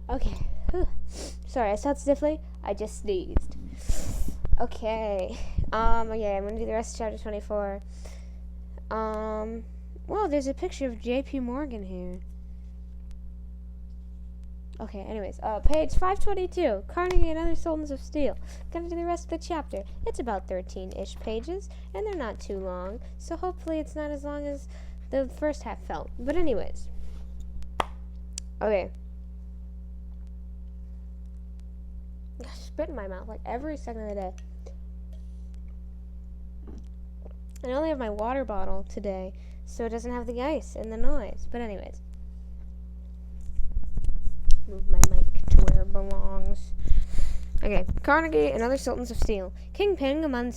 Okay. Whew. Sorry, I sound sniffly. I just sneezed. Okay. Okay, I'm gonna do the rest of chapter 24. Well, there's a picture of J.P. Morgan here. Okay, anyways, page 522, Carnegie and Other Sultans of Steel. Gonna do the rest of the chapter. It's about 13-ish pages, and they're not too long, so hopefully it's not as long as the first half felt. But anyways. Okay. I spit in my mouth like every second of the day. I only have my water bottle today, so it doesn't have the ice and the noise. But anyways. Move my mic to where it belongs. Okay, Carnegie and Other Sultans of Steel. Kingpin among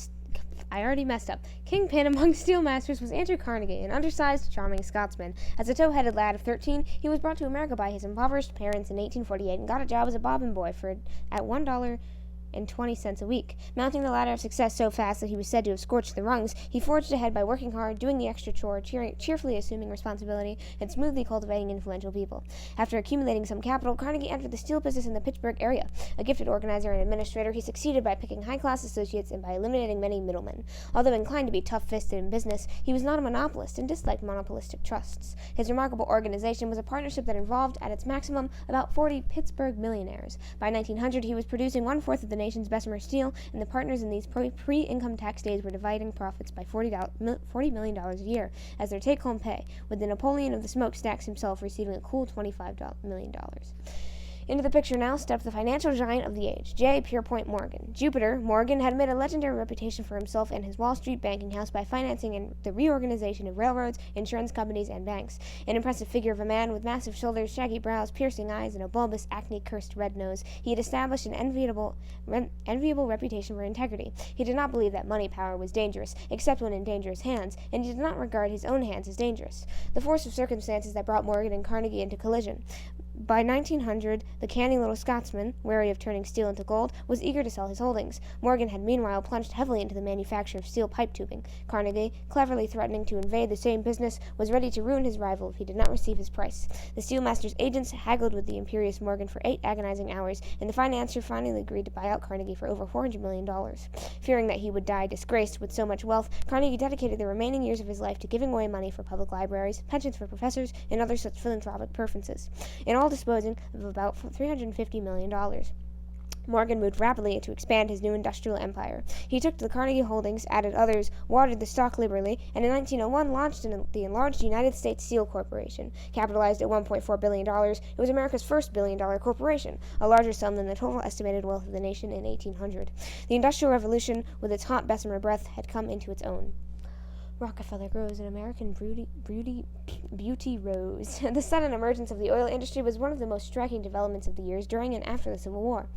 steel masters was Andrew Carnegie, an undersized, charming Scotsman. As a tow-headed lad of 13, he was brought to America by his impoverished parents in 1848 and got a job as a bobbin boy at $1.20 a week. Mounting the ladder of success so fast that he was said to have scorched the rungs, he forged ahead by working hard, doing the extra chore, cheerfully assuming responsibility, and smoothly cultivating influential people. After accumulating some capital, Carnegie entered the steel business in the Pittsburgh area. A gifted organizer and administrator, he succeeded by picking high-class associates and by eliminating many middlemen. Although inclined to be tough-fisted in business, he was not a monopolist and disliked monopolistic trusts. His remarkable organization was a partnership that involved, at its maximum, about 40 Pittsburgh millionaires. By 1900, he was producing one-fourth of the nation's Bessemer steel, and the partners in these pre-income tax days were dividing profits by $40 million a year as their take-home pay, with the Napoleon of the smokestacks himself receiving a cool $25 million. Into the picture now stepped the financial giant of the age, J. Pierpont Morgan. Jupiter Morgan had made a legendary reputation for himself and his Wall Street banking house by financing the reorganization of railroads, insurance companies, and banks. An impressive figure of a man with massive shoulders, shaggy brows, piercing eyes, and a bulbous, acne-cursed red nose, he had established an enviable reputation for integrity. He did not believe that money power was dangerous, except when in dangerous hands, and he did not regard his own hands as dangerous. The force of circumstances that brought Morgan and Carnegie into collision. By 1900, the canny little Scotsman, wary of turning steel into gold, was eager to sell his holdings. Morgan had meanwhile plunged heavily into the manufacture of steel pipe tubing. Carnegie, cleverly threatening to invade the same business, was ready to ruin his rival if he did not receive his price. The steelmaster's agents haggled with the imperious Morgan for 8 agonizing hours, and the financier finally agreed to buy out Carnegie for over $400 million. Fearing that he would die disgraced with so much wealth, Carnegie dedicated the remaining years of his life to giving away money for public libraries, pensions for professors, and other such philanthropic purposes. In all disposing of about $350 million. Morgan moved rapidly to expand his new industrial empire. He took the Carnegie holdings, added others, watered the stock liberally, and in 1901 launched the enlarged United States Steel Corporation. Capitalized at $1.4 billion, it was America's first billion-dollar corporation, a larger sum than the total estimated wealth of the nation in 1800. The Industrial Revolution, with its hot Bessemer breath, had come into its own. Rockefeller grows, and American beauty rose. The sudden emergence of the oil industry was one of the most striking developments of the years during and after the Civil War.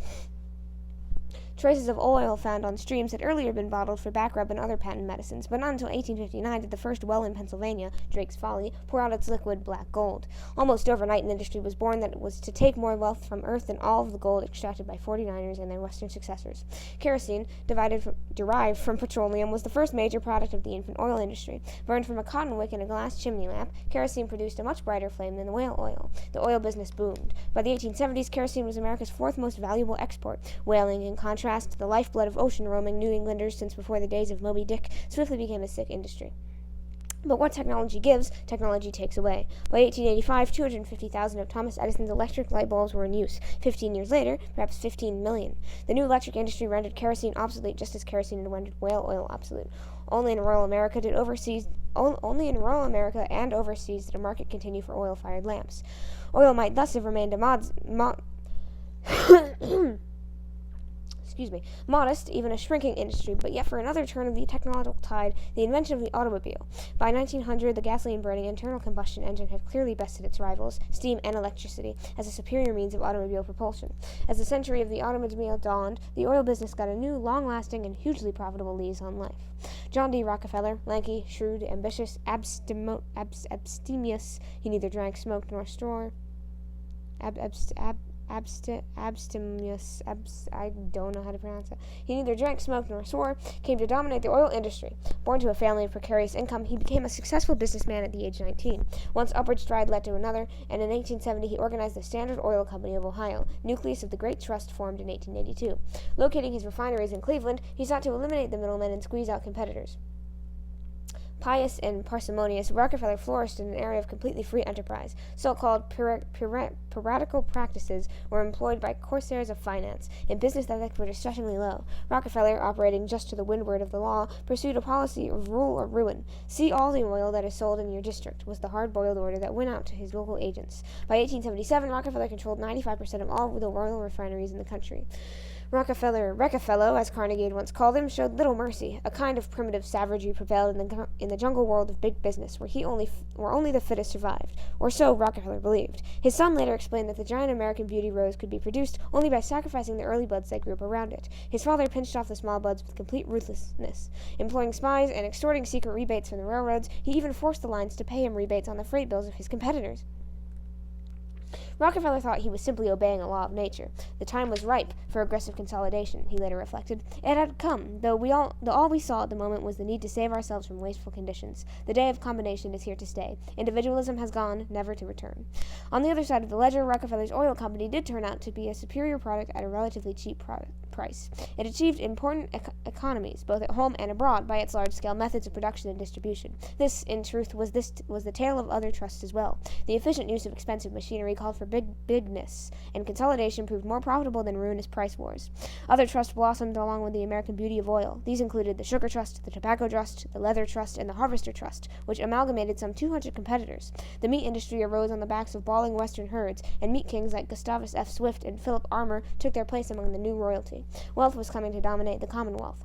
Traces of oil found on streams had earlier been bottled for back rub and other patent medicines, but not until 1859 did the first well in Pennsylvania, Drake's Folly, pour out its liquid black gold. Almost overnight, an industry was born that was to take more wealth from earth than all of the gold extracted by 49ers and their western successors. Kerosene, derived from petroleum, was the first major product of the infant oil industry. Burned from a cotton wick in a glass chimney lamp, kerosene produced a much brighter flame than the whale oil. The oil business boomed. By the 1870s, kerosene was America's fourth most valuable export. Whaling, in contrast, the lifeblood of ocean-roaming New Englanders since before the days of Moby Dick, swiftly became a sick industry. But what technology gives, technology takes away. By 1885, 250,000 of Thomas Edison's electric light bulbs were in use. 15 years later, perhaps 15 million. The new electric industry rendered kerosene obsolete just as kerosene had rendered whale oil obsolete. Only in rural America and overseas did a market continue for oil-fired lamps. Oil might thus have remained a modest, even a shrinking industry, but yet for another turn of the technological tide, the invention of the automobile. By 1900, the gasoline-burning internal combustion engine had clearly bested its rivals, steam and electricity, as a superior means of automobile propulsion. As the century of the automobile dawned, the oil business got a new, long-lasting, and hugely profitable lease on life. John D. Rockefeller, lanky, shrewd, ambitious, abstemious, he neither drank, smoked, nor abstemious, I don't know how to pronounce it. He neither drank, smoked, nor swore, came to dominate the oil industry. Born to a family of precarious income, he became a successful businessman at the age of 19. Once upward stride led to another, and in 1870 he organized the Standard Oil Company of Ohio, nucleus of the Great Trust formed in 1882. Locating his refineries in Cleveland, he sought to eliminate the middlemen and squeeze out competitors. Pious and parsimonious, Rockefeller flourished in an area of completely free enterprise. So-called piratical practices were employed by corsairs of finance, and business ethics were distressingly low. Rockefeller, operating just to the windward of the law, pursued a policy of rule or ruin. See all the oil that is sold in your district, was the hard-boiled order that went out to his local agents. By 1877, Rockefeller controlled 95% of all the oil refineries in the country. Rockefeller, as Carnegie had once called him, showed little mercy. A kind of primitive savagery prevailed in the jungle world of big business, where only the fittest survived, or so Rockefeller believed. His son later explained that the giant American beauty rose could be produced only by sacrificing the early buds that grew up around it. His father pinched off the small buds with complete ruthlessness, employing spies and extorting secret rebates from the railroads. He even forced the lines to pay him rebates on the freight bills of his competitors. Rockefeller thought he was simply obeying a law of nature. The time was ripe for aggressive consolidation, he later reflected. It had come, though all we saw at the moment was the need to save ourselves from wasteful conditions. The day of combination is here to stay. Individualism has gone, never to return. On the other side of the ledger, Rockefeller's oil company did turn out to be a superior product at a relatively cheap price. It achieved important economies, both at home and abroad, by its large-scale methods of production and distribution. This, in truth, was the tale of other trusts as well. The efficient use of expensive machinery called for bigness, and consolidation proved more profitable than ruinous price wars. Other trusts blossomed along with the American beauty of oil. These included the Sugar Trust, the Tobacco Trust, the Leather Trust, and the Harvester Trust, which amalgamated some 200 competitors. The meat industry arose on the backs of bawling western herds, and meat kings like Gustavus F. Swift and Philip Armour took their place among the new royalty. Wealth was coming to dominate the Commonwealth.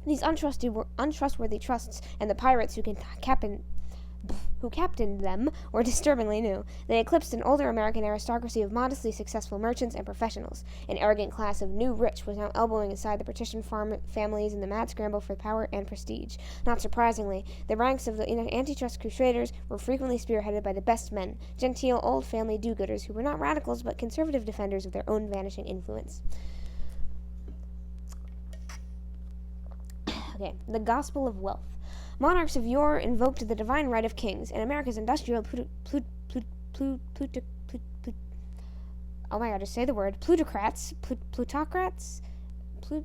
These untrustworthy trusts and the pirates who captained them were disturbingly new. They eclipsed an older American aristocracy of modestly successful merchants and professionals. An arrogant class of new rich was now elbowing aside the patrician families in the mad scramble for power and prestige. Not surprisingly, the ranks of the antitrust crusaders were frequently spearheaded by the best men, genteel old family do-gooders who were not radicals but conservative defenders of their own vanishing influence. Okay, the gospel of wealth. Monarchs of yore invoked the divine right of kings, and America's industrial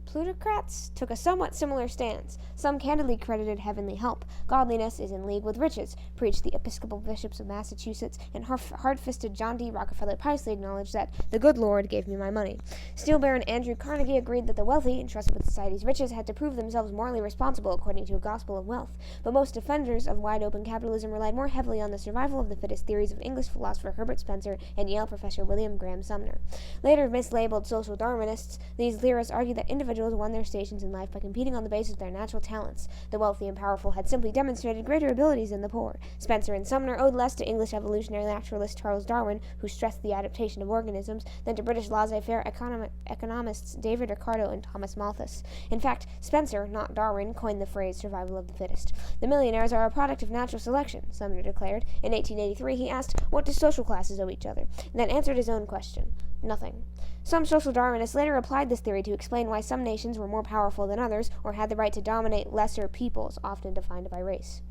plutocrats took a somewhat similar stance. Some candidly credited heavenly help. Godliness is in league with riches, preached the Episcopal bishops of Massachusetts, and hard-fisted John D. Rockefeller piously acknowledged that the good Lord gave me my money. Steel Baron Andrew Carnegie agreed that the wealthy, entrusted with society's riches, had to prove themselves morally responsible according to a gospel of wealth. But most defenders of wide-open capitalism relied more heavily on the survival of the fittest theories of English philosopher Herbert Spencer and Yale professor William Graham Sumner. Later mislabeled social Darwinists, these theorists argued that individuals won their stations in life by competing on the basis of their natural talents. The wealthy and powerful had simply demonstrated greater abilities than the poor. Spencer and Sumner owed less to English evolutionary naturalist Charles Darwin, who stressed the adaptation of organisms, than to British laissez-faire economists David Ricardo and Thomas Malthus. In fact, Spencer, not Darwin, coined the phrase survival of the fittest. The millionaires are a product of natural selection, Sumner declared. In 1883, he asked, what do social classes owe each other? And then answered his own question. Nothing. Some social Darwinists later applied this theory to explain why some nations were more powerful than others, or had the right to dominate lesser peoples, often defined by race.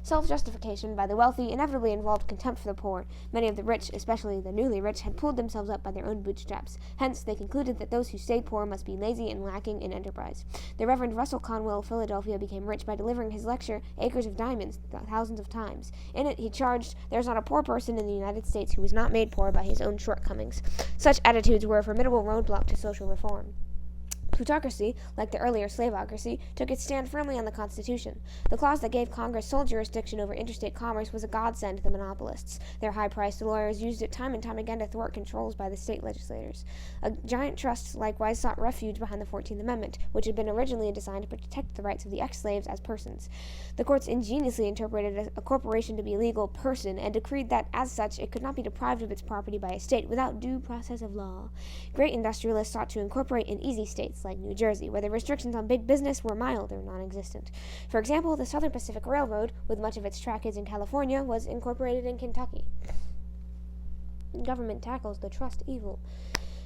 Self-justification by the wealthy inevitably involved contempt for the poor. Many of the rich, especially the newly rich, had pulled themselves up by their own bootstraps. Hence, they concluded that those who stayed poor must be lazy and lacking in enterprise. The Reverend Russell Conwell of Philadelphia became rich by delivering his lecture, Acres of Diamonds, thousands of times. In it, he charged, "There is not a poor person in the United States who was not made poor by his own shortcomings." Such attitudes were a formidable roadblock to social reform. Plutocracy, like the earlier slaveocracy, took its stand firmly on the Constitution. The clause that gave Congress sole jurisdiction over interstate commerce was a godsend to the monopolists. Their high-priced lawyers used it time and time again to thwart controls by the state legislators. Giant trusts likewise sought refuge behind the 14th Amendment, which had been originally designed to protect the rights of the ex-slaves as persons. The courts ingeniously interpreted a corporation to be a legal person and decreed that, as such, it could not be deprived of its property by a state without due process of law. Great industrialists sought to incorporate in easy states like New Jersey, where the restrictions on big business were mild or non-existent. For example, the Southern Pacific Railroad, with much of its trackage in California, was incorporated in Kentucky. Government tackles the trust evil.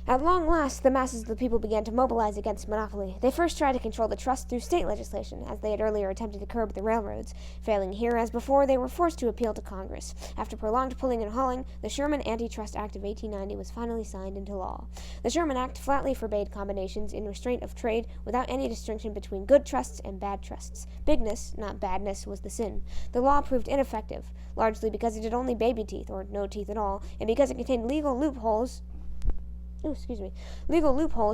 At long last, the masses of the people began to mobilize against monopoly. They first tried to control the trust through state legislation, as they had earlier attempted to curb the railroads. Failing here, as before, they were forced to appeal to Congress. After prolonged pulling and hauling, the Sherman Antitrust Act of 1890 was finally signed into law. The Sherman Act flatly forbade combinations in restraint of trade without any distinction between good trusts and bad trusts. Bigness, not badness, was the sin. The law proved ineffective, largely because it had only baby teeth, or no teeth at all, and because it contained legal loopholes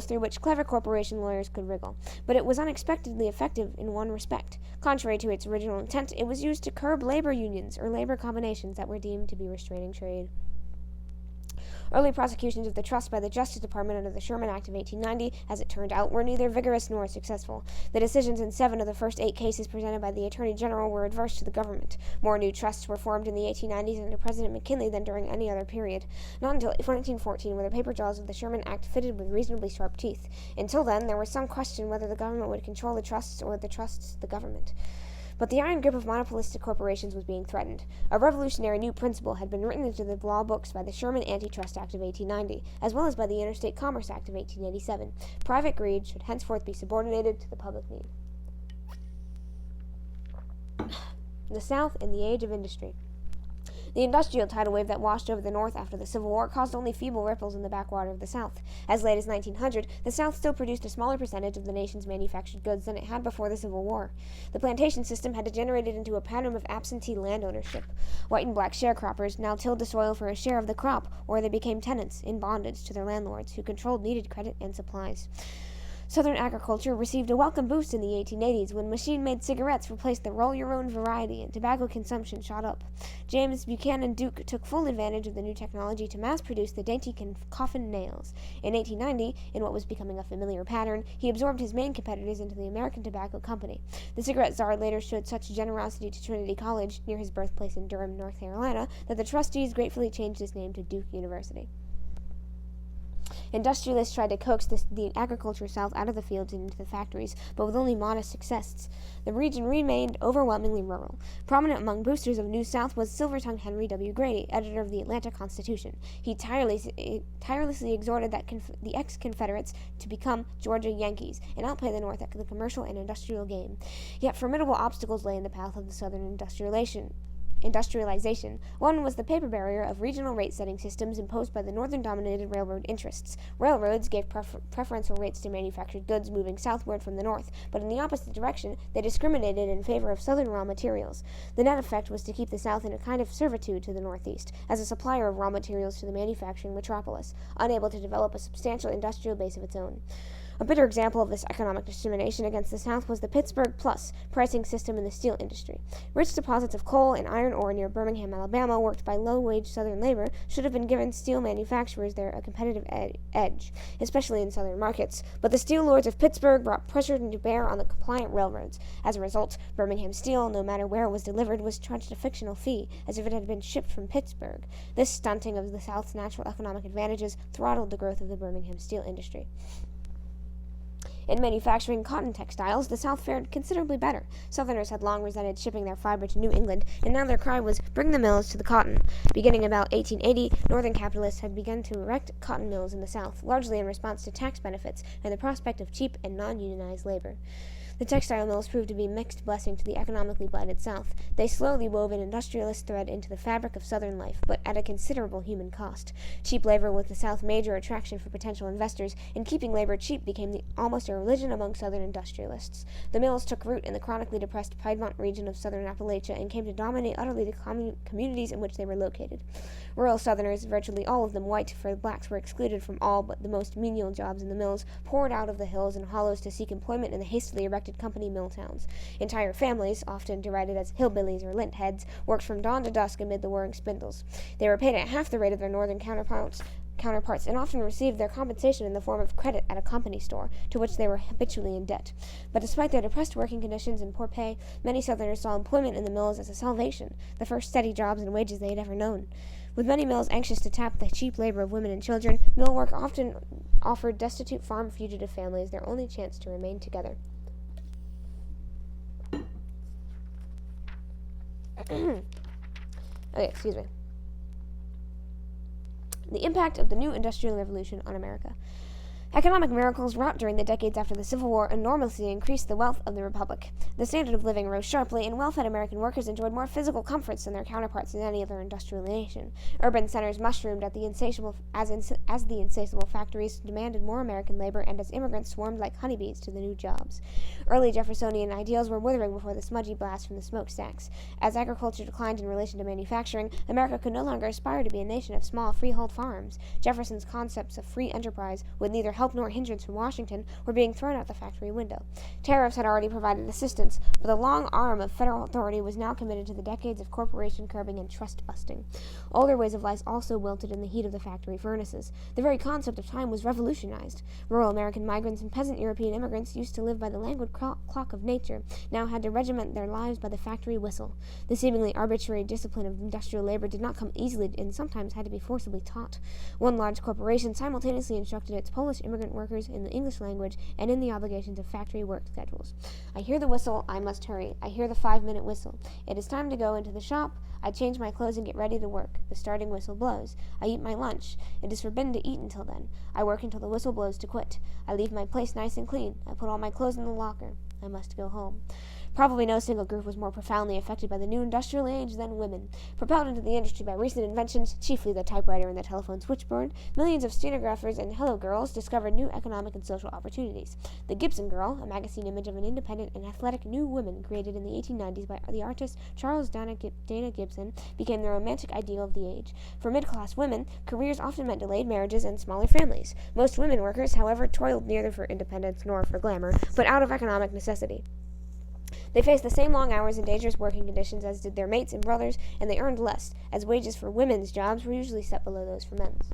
through which clever corporation lawyers could wriggle. But it was unexpectedly effective in one respect. Contrary to its original intent, it was used to curb labor unions or labor combinations that were deemed to be restraining trade. Early prosecutions of the trust by the Justice Department under the Sherman Act of 1890, as it turned out, were neither vigorous nor successful. The decisions in 7 of the first 8 cases presented by the Attorney General were adverse to the government. More new trusts were formed in the 1890s under President McKinley than during any other period. Not until 1914 were the paper jaws of the Sherman Act fitted with reasonably sharp teeth. Until then, there was some question whether the government would control the trusts or the trusts the government. But the iron grip of monopolistic corporations was being threatened. A revolutionary new principle had been written into the law books by the Sherman Antitrust Act of 1890, as well as by the Interstate Commerce Act of 1887. Private greed should henceforth be subordinated to the public need. The South in the Age of Industry. The industrial tidal wave that washed over the North after the Civil War caused only feeble ripples in the backwater of the South. As late as 1900, the South still produced a smaller percentage of the nation's manufactured goods than it had before the Civil War. The plantation system had degenerated into a pattern of absentee land ownership. White and black sharecroppers now tilled the soil for a share of the crop, or they became tenants in bondage to their landlords, who controlled needed credit and supplies. Southern agriculture received a welcome boost in the 1880s when machine-made cigarettes replaced the roll-your-own variety and tobacco consumption shot up. James Buchanan Duke took full advantage of the new technology to mass-produce the dainty coffin nails. In 1890, in what was becoming a familiar pattern, he absorbed his main competitors into the American Tobacco Company. The cigarette czar later showed such generosity to Trinity College, near his birthplace in Durham, North Carolina, that the trustees gratefully changed its name to Duke University. Industrialists tried to coax the agriculture South out of the fields and into the factories, but with only modest success. The region remained overwhelmingly rural. Prominent among boosters of New South was silver-tongued Henry W. Grady, editor of the Atlanta Constitution. He tirelessly exhorted the ex-Confederates to become Georgia Yankees and outplay the North at the commercial and industrial game. Yet formidable obstacles lay in the path of the Southern industrialization. One was the paper barrier of regional rate-setting systems imposed by the northern-dominated railroad interests. Railroads gave preferential rates to manufactured goods moving southward from the north, but in the opposite direction, they discriminated in favor of southern raw materials. The net effect was to keep the South in a kind of servitude to the Northeast, as a supplier of raw materials to the manufacturing metropolis, unable to develop a substantial industrial base of its own. A bitter example of this economic discrimination against the South was the Pittsburgh Plus pricing system in the steel industry. Rich deposits of coal and iron ore near Birmingham, Alabama, worked by low-wage Southern labor, should have been given steel manufacturers there a competitive edge, especially in Southern markets. But the steel lords of Pittsburgh brought pressure to bear on the compliant railroads. As a result, Birmingham steel, no matter where it was delivered, was charged a fictional fee, as if it had been shipped from Pittsburgh. This stunting of the South's natural economic advantages throttled the growth of the Birmingham steel industry. In manufacturing cotton textiles, the South fared considerably better. Southerners had long resented shipping their fiber to New England, and now their cry was, "Bring the mills to the cotton." Beginning about 1880, Northern capitalists had begun to erect cotton mills in the South, largely in response to tax benefits and the prospect of cheap and non-unionized labor. The textile mills proved to be a mixed blessing to the economically blighted South. They slowly wove an industrialist thread into the fabric of Southern life, but at a considerable human cost. Cheap labor was the South's major attraction for potential investors, and keeping labor cheap became almost a religion among Southern industrialists. The mills took root in the chronically depressed Piedmont region of Southern Appalachia and came to dominate utterly the communities in which they were located. Rural Southerners, virtually all of them white, for blacks were excluded from all but the most menial jobs in the mills, poured out of the hills and hollows to seek employment in the hastily erected company mill towns. Entire families, often derided as hillbillies or lint heads, worked from dawn to dusk amid the whirring spindles. They were paid at half the rate of their northern counterparts and often received their compensation in the form of credit at a company store, to which they were habitually in debt. But despite their depressed working conditions and poor pay, many Southerners saw employment in the mills as a salvation, the first steady jobs and wages they had ever known. With many mills anxious to tap the cheap labor of women and children, mill work often offered destitute farm fugitive families their only chance to remain together. Okay, excuse me. The impact of the new Industrial Revolution on America. Economic miracles wrought during the decades after the Civil War enormously increased the wealth of the Republic. The standard of living rose sharply, and well-fed American workers enjoyed more physical comforts than their counterparts in any other industrial nation. Urban centers mushroomed at the as the insatiable factories demanded more American labor, and as immigrants swarmed like honeybees to the new jobs. Early Jeffersonian ideals were withering before the smudgy blast from the smokestacks. As agriculture declined in relation to manufacturing, America could no longer aspire to be a nation of small freehold farms. Jefferson's concepts of free enterprise, with neither help nor hindrance from Washington, were being thrown out the factory window. Tariffs had already provided assistance, but the long arm of federal authority was now committed to the decades of corporation curbing and trust busting. Older ways of life also wilted in the heat of the factory furnaces. The very concept of time was revolutionized. Rural American migrants and peasant European immigrants used to live by the languid clock of nature, now had to regiment their lives by the factory whistle. The seemingly arbitrary discipline of industrial labor did not come easily and sometimes had to be forcibly taught. One large corporation simultaneously instructed its Polish immigrant workers in the English language and in the obligations of factory work schedules. I hear the whistle, I must hurry. I hear the 5-minute whistle. It is time to go into the shop. I change my clothes and get ready to work. The starting whistle blows. I eat my lunch. It is forbidden to eat until then. I work until the whistle blows to quit. I leave my place nice and clean. I put all my clothes in the locker. I must go home. Probably no single group was more profoundly affected by the new industrial age than women. Propelled into the industry by recent inventions, chiefly the typewriter and the telephone switchboard, millions of stenographers and hello girls discovered new economic and social opportunities. The Gibson Girl, a magazine image of an independent and athletic new woman created in the 1890s by the artist Charles Dana Gibson, became the romantic ideal of the age. For middle-class women, careers often meant delayed marriages and smaller families. Most women workers, however, toiled neither for independence nor for glamour, but out of economic necessity. They faced the same long hours and dangerous working conditions as did their mates and brothers, and they earned less, as wages for women's jobs were usually set below those for men's.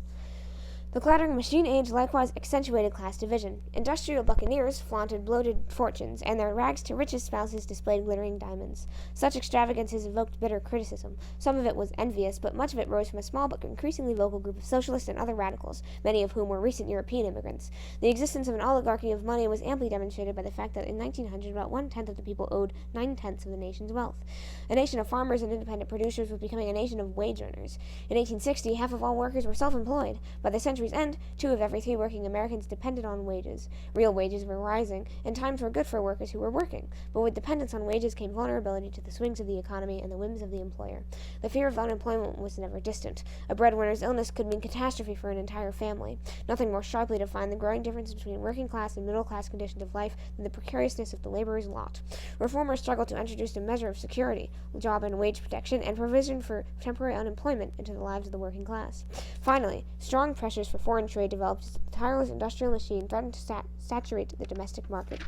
The clattering machine age likewise accentuated class division. Industrial buccaneers flaunted bloated fortunes, and their rags-to-riches spouses displayed glittering diamonds. Such extravagances evoked bitter criticism. Some of it was envious, but much of it rose from a small but increasingly vocal group of socialists and other radicals, many of whom were recent European immigrants. The existence of an oligarchy of money was amply demonstrated by the fact that in 1900 about 1/10 of the people owed 9/10 of the nation's wealth. A nation of farmers and independent producers was becoming a nation of wage earners. In 1860, half of all workers were self-employed. By the century's end, 2 of every 3 working Americans depended on wages. Real wages were rising, and times were good for workers who were working, but with dependence on wages came vulnerability to the swings of the economy and the whims of the employer. The fear of unemployment was never distant. A breadwinner's illness could mean catastrophe for an entire family. Nothing more sharply defined the growing difference between working class and middle class conditions of life than the precariousness of the laborer's lot. Reformers struggled to introduce a measure of security, job and wage protection, and provision for temporary unemployment into the lives of the working class. Finally, strong pressures for foreign trade developed as the tireless industrial machine threatened to saturate the domestic market.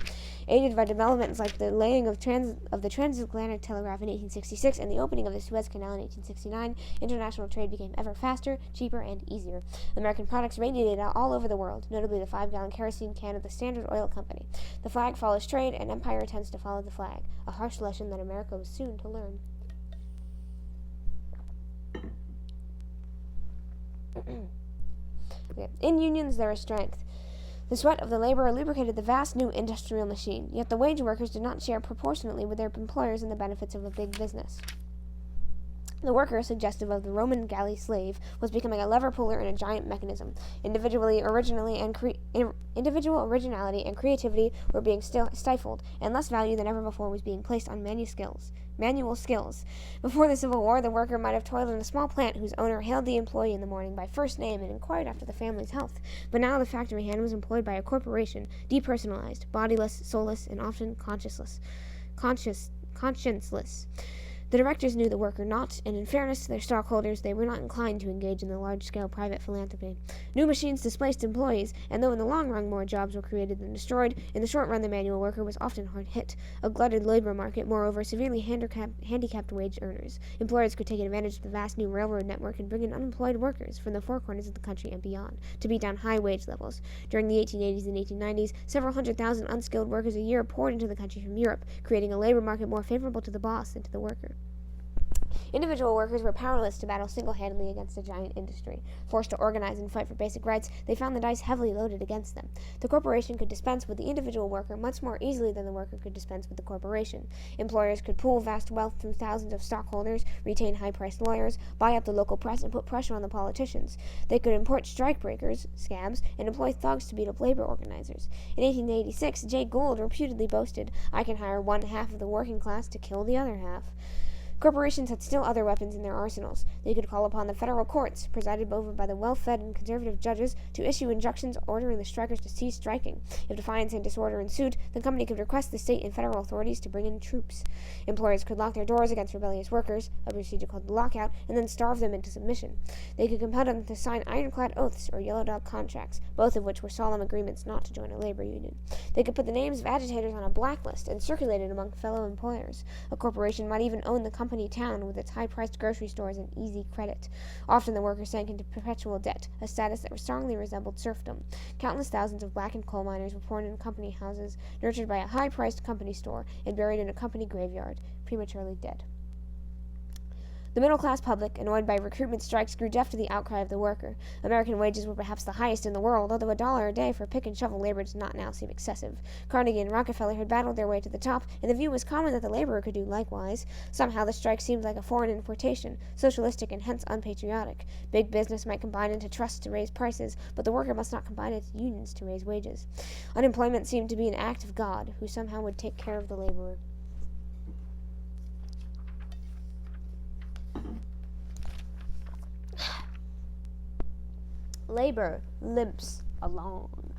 Aided by developments like the laying of the transatlantic telegraph in 1866 and the opening of the Suez Canal in 1869, international trade became ever faster, cheaper, and easier. American products radiated out all over the world, notably the 5-gallon kerosene can of the Standard Oil Company. The flag follows trade, and empire tends to follow the flag, a harsh lesson that America was soon to learn. In unions there is strength. The sweat of the laborer lubricated the vast new industrial machine, yet the wage workers did not share proportionately with their employers in the benefits of a big business. The worker, suggestive of the Roman galley slave, was becoming a lever puller in a giant mechanism. Individual originality and creativity were being stifled, and less value than ever before was being placed on manual skills. Before the Civil War, the worker might have toiled in a small plant whose owner hailed the employee in the morning by first name and inquired after the family's health. But now the factory hand was employed by a corporation, depersonalized, bodiless, soulless, and often conscienceless. The directors knew the worker not, and in fairness to their stockholders, they were not inclined to engage in the large-scale private philanthropy. New machines displaced employees, and though in the long run more jobs were created than destroyed, in the short run the manual worker was often hard hit. A glutted labor market, moreover, severely handicapped wage earners. Employers could take advantage of the vast new railroad network and bring in unemployed workers from the four corners of the country and beyond, to beat down high wage levels. During the 1880s and 1890s, several 100,000 unskilled workers a year poured into the country from Europe, creating a labor market more favorable to the boss than to the worker. Individual workers were powerless to battle single-handedly against a giant industry. Forced to organize and fight for basic rights, they found the dice heavily loaded against them. The corporation could dispense with the individual worker much more easily than the worker could dispense with the corporation. Employers could pool vast wealth through thousands of stockholders, retain high-priced lawyers, buy up the local press, and put pressure on the politicians. They could import strikebreakers, scabs, and employ thugs to beat up labor organizers. In 1886, Jay Gould reputedly boasted, "I can hire one half of the working class to kill the other half." Corporations had still other weapons in their arsenals. They could call upon the federal courts, presided over by the well-fed and conservative judges, to issue injunctions ordering the strikers to cease striking. If defiance and disorder ensued, the company could request the state and federal authorities to bring in troops. Employers could lock their doors against rebellious workers, a procedure called the lockout, and then starve them into submission. They could compel them to sign ironclad oaths or yellow dog contracts, both of which were solemn agreements not to join a labor union. They could put the names of agitators on a blacklist and circulate it among fellow employers. A corporation might even own the company town with its high-priced grocery stores and easy credit. Often the workers sank into perpetual debt, a status that strongly resembled serfdom. Countless thousands of blackened coal miners were born in company houses, nurtured by a high-priced company store, and buried in a company graveyard, prematurely dead. The middle-class public, annoyed by recruitment strikes, grew deaf to the outcry of the worker. American wages were perhaps the highest in the world, although $1 a day for pick-and-shovel labor does not now seem excessive. Carnegie and Rockefeller had battled their way to the top, and the view was common that the laborer could do likewise. Somehow the strike seemed like a foreign importation, socialistic and hence unpatriotic. Big business might combine into trusts to raise prices, but the worker must not combine its unions to raise wages. Unemployment seemed to be an act of God, who somehow would take care of the laborer. Labor limps along.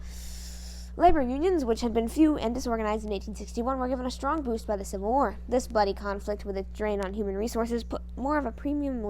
Labor unions, which had been few and disorganized in 1861, were given a strong boost by the Civil War. This bloody conflict, with its drain on human resources, put more of a premium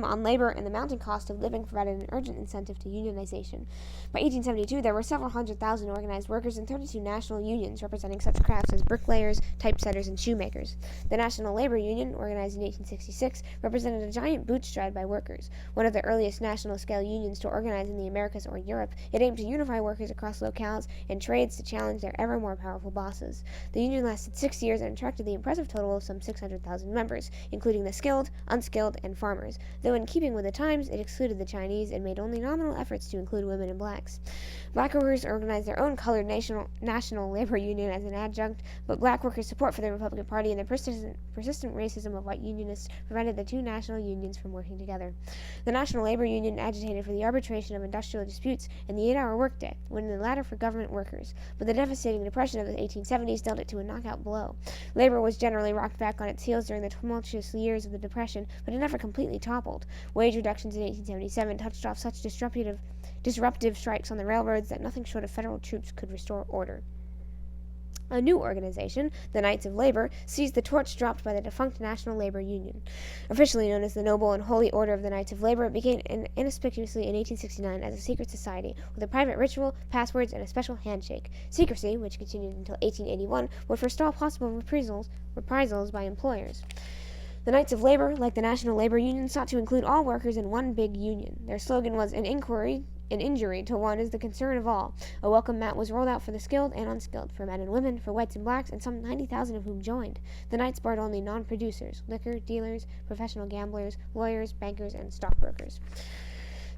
on labor, and the mounting cost of living provided an urgent incentive to unionization. By 1872, there were several 100,000 organized workers in 32 national unions representing such crafts as bricklayers, typesetters, and shoemakers. The National Labor Union, organized in 1866, represented a giant boot stride by workers. One of the earliest national-scale unions to organize in the Americas or Europe, it aimed to unify workers across locales and trades to challenge their ever more powerful bosses. The union lasted 6 years and attracted the impressive total of some 600,000 members, including the skilled, unskilled, and farmers. Though in keeping with the times, it excluded the Chinese and made only nominal efforts to include women and blacks. Black workers organized their own colored national labor union as an adjunct, but black workers' support for the Republican Party and the persistent racism of white unionists prevented the two national unions from working together. The National Labor Union agitated for the arbitration of industrial disputes and the 8-hour workday, winning the latter for government workers, but the devastating depression of the 1870s dealt it to a knockout blow. Labor was generally rocked back on its heels during the tumultuous years of the Depression, but it never completely toppled. Wage reductions in 1877 touched off such disruptive strikes on the railroads that nothing short of federal troops could restore order. A new organization, the Knights of Labor, seized the torch dropped by the defunct National Labor Union. Officially known as the Noble and Holy Order of the Knights of Labor, it began inconspicuously in 1869 as a secret society, with a private ritual, passwords, and a special handshake. Secrecy, which continued until 1881, would forestall possible reprisals by employers. The Knights of Labor, like the National Labor Union, sought to include all workers in one big union. Their slogan was, an injury to one is the concern of all. A welcome mat was rolled out for the skilled and unskilled, for men and women, for whites and blacks, and some 90,000 of whom joined. The Knights barred only non-producers, liquor dealers, professional gamblers, lawyers, bankers, and stockbrokers.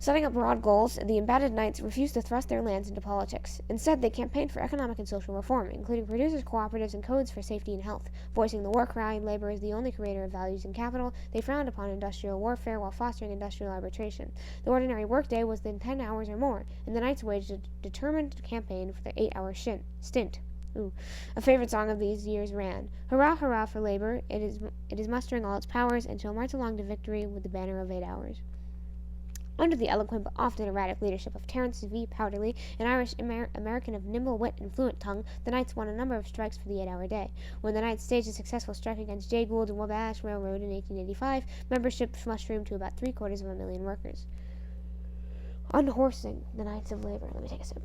Setting up broad goals, the embattled Knights refused to thrust their lands into politics. Instead, they campaigned for economic and social reform, including producers' cooperatives and codes for safety and health. Voicing the war cry, labor is the only creator of values and capital, they frowned upon industrial warfare while fostering industrial arbitration. The ordinary workday was then 10 hours or more, and the Knights waged a determined campaign for the 8-hour stint. A favorite song of these years ran, "Hurrah, hurrah for labor, it is mustering all its powers, and shall march along to victory with the banner of 8 hours." Under the eloquent but often erratic leadership of Terence V. Powderly, an Irish American of nimble wit and fluent tongue, the Knights won a number of strikes for the 8-hour day. When the Knights staged a successful strike against Jay Gould and Wabash Railroad in 1885, membership mushroomed to about 750,000 workers. Unhorsing the Knights of Labor. Let me take a sip.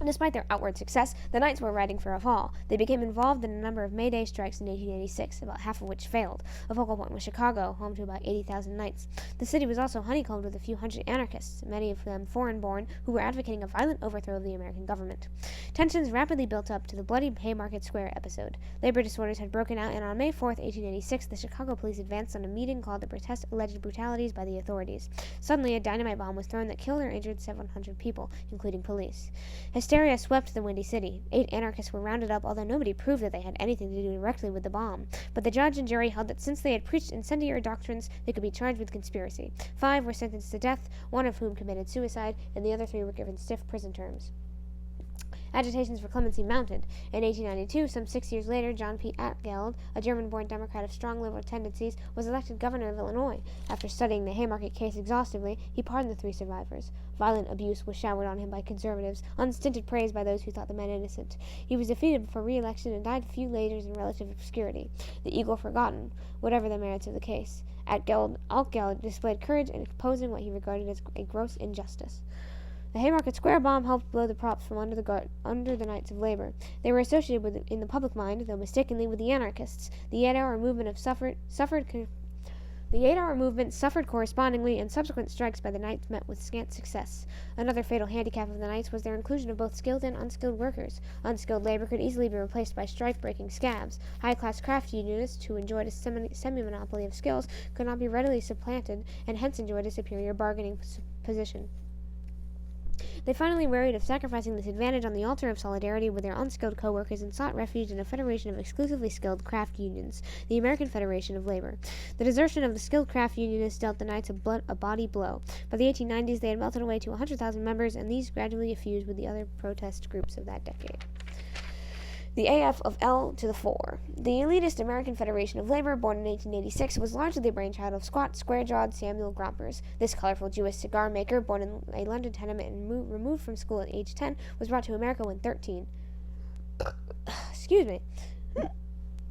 Despite their outward success, the Knights were riding for a fall. They became involved in a number of May Day strikes in 1886, about half of which failed. A focal point was Chicago, home to about 80,000 Knights. The city was also honeycombed with a few hundred anarchists, many of them foreign-born, who were advocating a violent overthrow of the American government. Tensions rapidly built up to the bloody Haymarket Square episode. Labor disorders had broken out, and on May 4, 1886, the Chicago police advanced on a meeting called to protest alleged brutalities by the authorities. Suddenly, a dynamite bomb was thrown that killed or injured 700 people, including police. Hysteria swept the Windy City. 8 anarchists were rounded up, although nobody proved that they had anything to do directly with the bomb. But the judge and jury held that since they had preached incendiary doctrines, they could be charged with conspiracy. 5 were sentenced to death, 1 of whom committed suicide, and the other 3 were given stiff prison terms. Agitations for clemency mounted. In 1892, some 6 years later, John P. Altgeld, a German-born Democrat of strong liberal tendencies, was elected governor of Illinois. After studying the Haymarket case exhaustively, he pardoned the 3 survivors. Violent abuse was showered on him by conservatives, unstinted praise by those who thought the men innocent. He was defeated for re-election and died a few later in relative obscurity, the eagle forgotten, whatever the merits of the case. Altgeld displayed courage in opposing what he regarded as a gross injustice. The Haymarket Square bomb helped blow the props from under the Knights of Labor. They were associated in the public mind, though mistakenly, with the anarchists. The 8-hour movement suffered correspondingly, and subsequent strikes by the Knights met with scant success. Another fatal handicap of the Knights was their inclusion of both skilled and unskilled workers. Unskilled labor could easily be replaced by strike-breaking scabs. High-class craft unionists, who enjoyed a semi-monopoly of skills, could not be readily supplanted, and hence enjoyed a superior bargaining position. They finally wearied of sacrificing this advantage on the altar of solidarity with their unskilled co-workers and sought refuge in a federation of exclusively skilled craft unions, the American Federation of Labor. The desertion of the skilled craft unionists dealt the Knights a body blow. By the 1890s, they had melted away to 100,000 members, and these gradually effused with the other protest groups of that decade. The AFL to the fore. The elitist American Federation of Labor, born in 1886, was largely the brainchild of squat, square-jawed Samuel Gompers. This colorful Jewish cigar maker, born in a London tenement and removed from school at age 10, was brought to America when 13.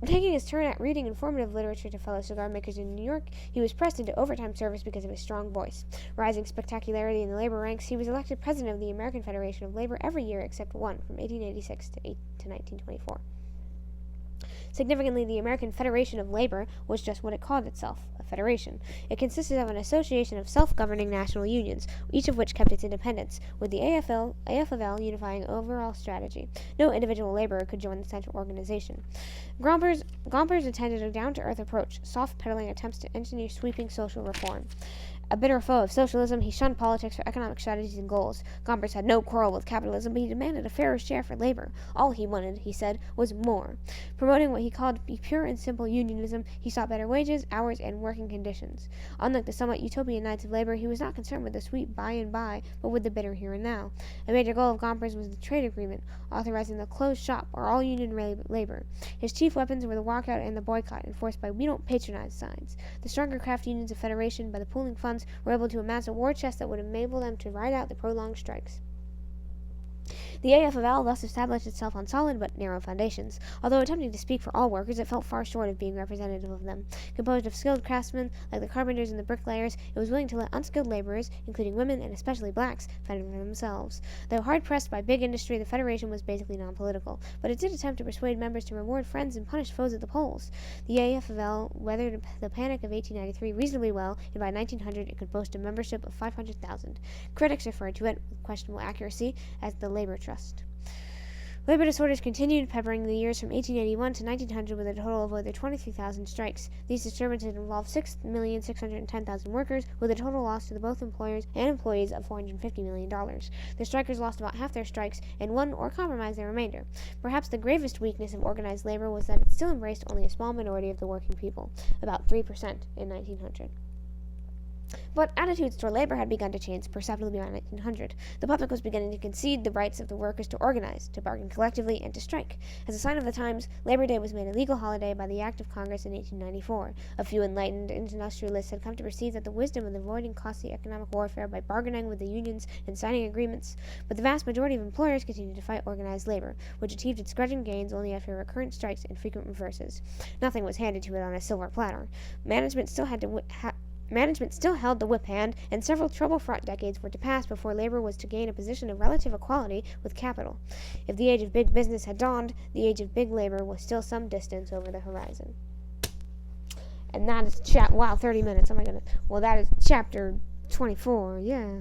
Taking his turn at reading informative literature to fellow cigar makers in New York, he was pressed into overtime service because of his strong voice. Rising spectacularity in the labor ranks, he was elected president of the American Federation of Labor every year except one, from 1886 to 1924. Significantly, the American Federation of Labor was just what it called itself, a federation. It consisted of an association of self-governing national unions, each of which kept its independence, with the AFL unifying overall strategy. No individual laborer could join the central organization. Gompers intended a down-to-earth approach, soft-pedaling attempts to engineer sweeping social reform. A bitter foe of socialism, he shunned politics for economic strategies and goals. Gompers had no quarrel with capitalism, but he demanded a fairer share for labor. All he wanted, he said, was more. Promoting what he called pure and simple unionism, he sought better wages, hours, and working conditions. Unlike the somewhat utopian Knights of Labor, he was not concerned with the sweet by and by, but with the bitter here and now. A major goal of Gompers was the trade agreement, authorizing the closed shop, or all union labor. His chief weapons were the walkout and the boycott, enforced by "We don't patronize" signs. The stronger craft unions of Federation, by the pooling funds, were able to amass a war chest that would enable them to ride out the prolonged strikes. The AFL thus established itself on solid but narrow foundations. Although attempting to speak for all workers, it fell far short of being representative of them. Composed of skilled craftsmen, like the carpenters and the bricklayers, it was willing to let unskilled laborers, including women and especially blacks, fend for themselves. Though hard-pressed by big industry, the Federation was basically non-political, but it did attempt to persuade members to reward friends and punish foes at the polls. The AFL weathered the Panic of 1893 reasonably well, and by 1900 it could boast a membership of 500,000. Critics referred to it, with questionable accuracy, as the Labor Trust. Labor disorders continued, peppering the years from 1881 to 1900 with a total of over 23,000 strikes. These disturbances involved 6,610,000 workers, with a total loss to both employers and employees of $450 million. The strikers lost about half their strikes and won or compromised their remainder. Perhaps the gravest weakness of organized labor was that it still embraced only a small minority of the working people, about 3% in 1900. But attitudes toward labor had begun to change perceptibly by 1900. The public was beginning to concede the rights of the workers to organize, to bargain collectively, and to strike. As a sign of the times, Labor Day was made a legal holiday by the Act of Congress in 1894. A few enlightened industrialists had come to perceive that the wisdom of avoiding costly economic warfare by bargaining with the unions and signing agreements, but the vast majority of employers continued to fight organized labor, which achieved its grudging gains only after recurrent strikes and frequent reverses. Nothing was handed to it on a silver platter. Management still had to management still held the whip hand, and several trouble-fraught decades were to pass before labor was to gain a position of relative equality with capital. If the age of big business had dawned, the age of big labor was still some distance over the horizon. And that is 30 minutes. Oh my goodness. Well, that is chapter 24. Yeah.